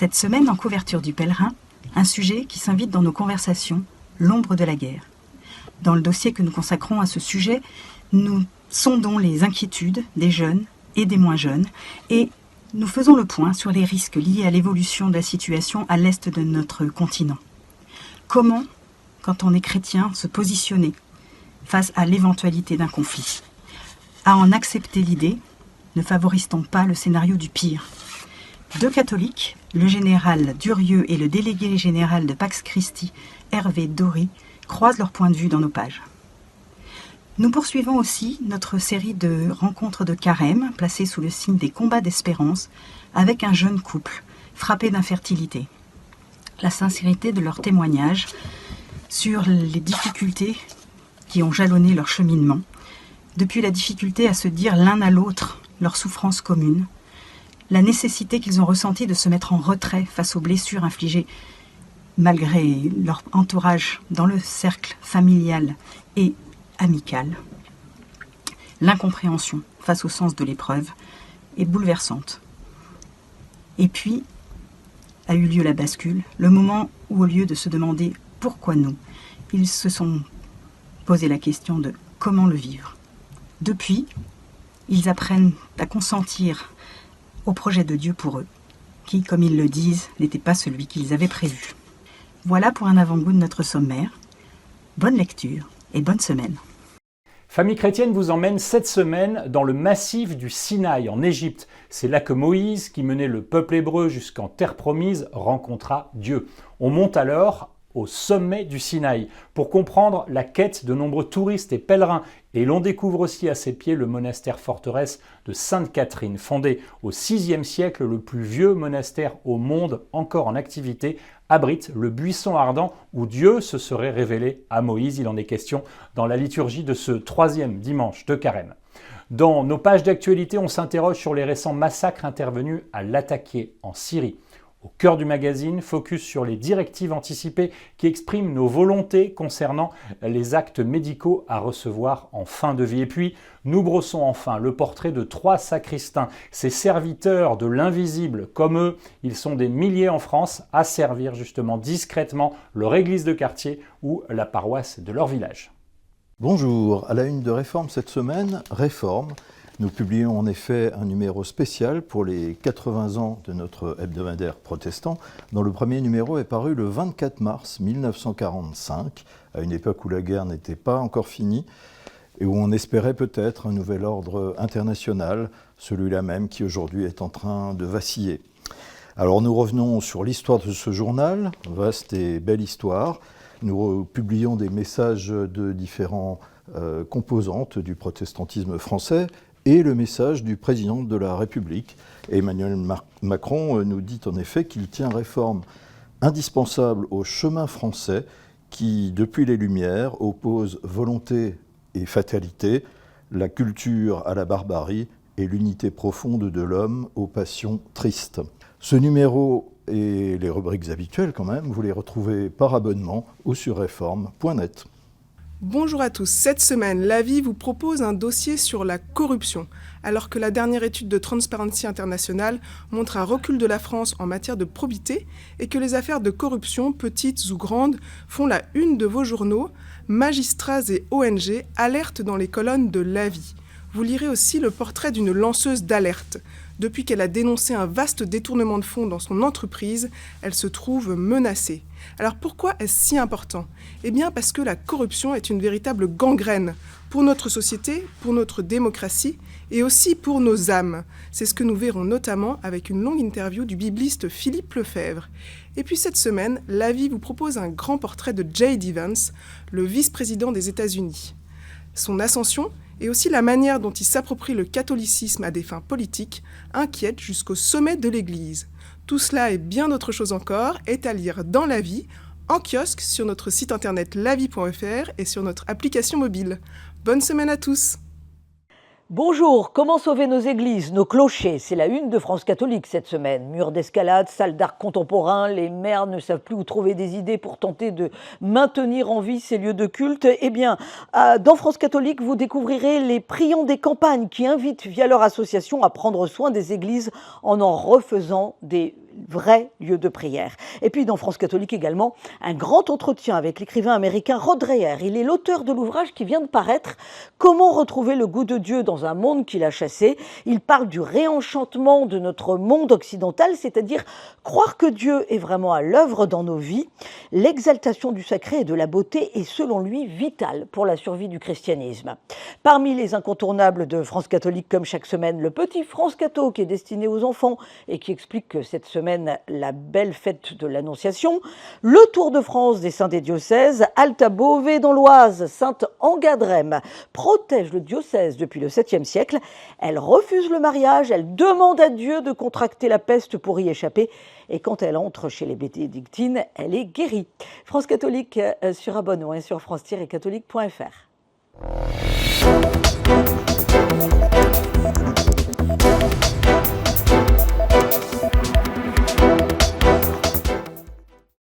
Cette semaine, en couverture du Pèlerin, un sujet qui s'invite dans nos conversations, l'ombre de la guerre. Dans le dossier que nous consacrons à ce sujet, nous sondons les inquiétudes des jeunes et des moins jeunes et nous faisons le point sur les risques liés à l'évolution de la situation à l'est de notre continent. Comment, quand on est chrétien, se positionner face à l'éventualité d'un conflit? À en accepter l'idée, ne favorise-t-on pas le scénario du pire? Deux catholiques, le général Durieux et le délégué général de Pax Christi, Hervé Dory, croisent leur point de vue dans nos pages. Nous poursuivons aussi notre série de rencontres de carême, placées sous le signe des combats d'espérance, avec un jeune couple frappé d'infertilité. La sincérité de leur témoignage sur les difficultés qui ont jalonné leur cheminement, depuis la difficulté à se dire l'un à l'autre leur souffrance commune, la nécessité qu'ils ont ressentie de se mettre en retrait face aux blessures infligées malgré leur entourage dans le cercle familial et amical. L'incompréhension face au sens de l'épreuve est bouleversante. Et puis, a eu lieu la bascule, le moment où, au lieu de se demander pourquoi nous, ils se sont posé la question de comment le vivre. Depuis, ils apprennent à consentir au projet de Dieu pour eux, qui, comme ils le disent, n'était pas celui qu'ils avaient prévu. Voilà pour un avant-goût de notre sommaire. Bonne lecture et bonne semaine. Famille chrétienne vous emmène cette semaine dans le massif du Sinaï, en Égypte. C'est là que Moïse, qui menait le peuple hébreu jusqu'en terre promise, rencontra Dieu. On monte alors au sommet du Sinaï pour comprendre la quête de nombreux touristes et pèlerins. Et l'on découvre aussi à ses pieds le monastère forteresse de Sainte-Catherine, fondé au VIe siècle, le plus vieux monastère au monde encore en activité, abrite le buisson ardent où Dieu se serait révélé à Moïse. Il en est question dans la liturgie de ce 3e dimanche de Carême. Dans nos pages d'actualité, on s'interroge sur les récents massacres intervenus à Latakia en Syrie. Au cœur du magazine, focus sur les directives anticipées qui expriment nos volontés concernant les actes médicaux à recevoir en fin de vie. Et puis, nous brossons enfin le portrait de 3 sacristains, ces serviteurs de l'invisible. Comme eux, ils sont des milliers en France à servir justement discrètement leur église de quartier ou la paroisse de leur village. Bonjour, à la une de Réforme cette semaine, Réforme. Nous publions en effet un numéro spécial pour les 80 ans de notre hebdomadaire protestant, dont le premier numéro est paru le 24 mars 1945, à une époque où la guerre n'était pas encore finie et où on espérait peut-être un nouvel ordre international, celui-là même qui aujourd'hui est en train de vaciller. Alors nous revenons sur l'histoire de ce journal, vaste et belle histoire. Nous publions des messages de différentes composantes du protestantisme français, et le message du président de la République. Emmanuel Macron nous dit en effet qu'il tient Réforme indispensable au chemin français qui, depuis les Lumières, oppose volonté et fatalité, la culture à la barbarie et l'unité profonde de l'homme aux passions tristes. Ce numéro et les rubriques habituelles quand même, vous les retrouvez par abonnement ou sur réforme.net. Bonjour à tous, cette semaine, La Vie vous propose un dossier sur la corruption, alors que la dernière étude de Transparency International montre un recul de la France en matière de probité et que les affaires de corruption, petites ou grandes, font la une de vos journaux, magistrats et ONG alertent dans les colonnes de La Vie. Vous lirez aussi le portrait d'une lanceuse d'alerte. Depuis qu'elle a dénoncé un vaste détournement de fonds dans son entreprise, elle se trouve menacée. Alors pourquoi est-ce si important ? Eh bien parce que la corruption est une véritable gangrène pour notre société, pour notre démocratie et aussi pour nos âmes. C'est ce que nous verrons notamment avec une longue interview du bibliste Philippe Lefebvre. Et puis cette semaine, La Vie vous propose un grand portrait de J.D. Vance, le vice-président des États-Unis. Son ascension et aussi la manière dont il s'approprie le catholicisme à des fins politiques inquiète jusqu'au sommet de l'Église. Tout cela et bien d'autres choses encore est à lire dans La Vie, en kiosque sur notre site internet lavie.fr et sur notre application mobile. Bonne semaine à tous! Bonjour, comment sauver nos églises, nos clochers? C'est la une de France Catholique cette semaine. Murs d'escalade, salles d'art contemporain, les maires ne savent plus où trouver des idées pour tenter de maintenir en vie ces lieux de culte. Eh bien, dans France Catholique, vous découvrirez les priants des campagnes qui invitent via leur association à prendre soin des églises en refaisant des vrai lieu de prière. Et puis dans France catholique également, un grand entretien avec l'écrivain américain Rod Dreher. Il est l'auteur de l'ouvrage qui vient de paraître « Comment retrouver le goût de Dieu dans un monde qui l'a chassé ». Il parle du réenchantement de notre monde occidental, c'est-à-dire croire que Dieu est vraiment à l'œuvre dans nos vies. L'exaltation du sacré et de la beauté est selon lui vitale pour la survie du christianisme. Parmi les incontournables de France catholique comme chaque semaine, le petit France Catho qui est destiné aux enfants et qui explique que cette semaine, la belle fête de l'Annonciation, le Tour de France des saints des diocèses, Alta Beauvais dans l'Oise, Sainte Angadrem protège le diocèse depuis le 7e siècle. Elle refuse le mariage, elle demande à Dieu de contracter la peste pour y échapper. Et quand elle entre chez les bénédictines, elle est guérie. France catholique sur abonnement et sur france-catholique.fr.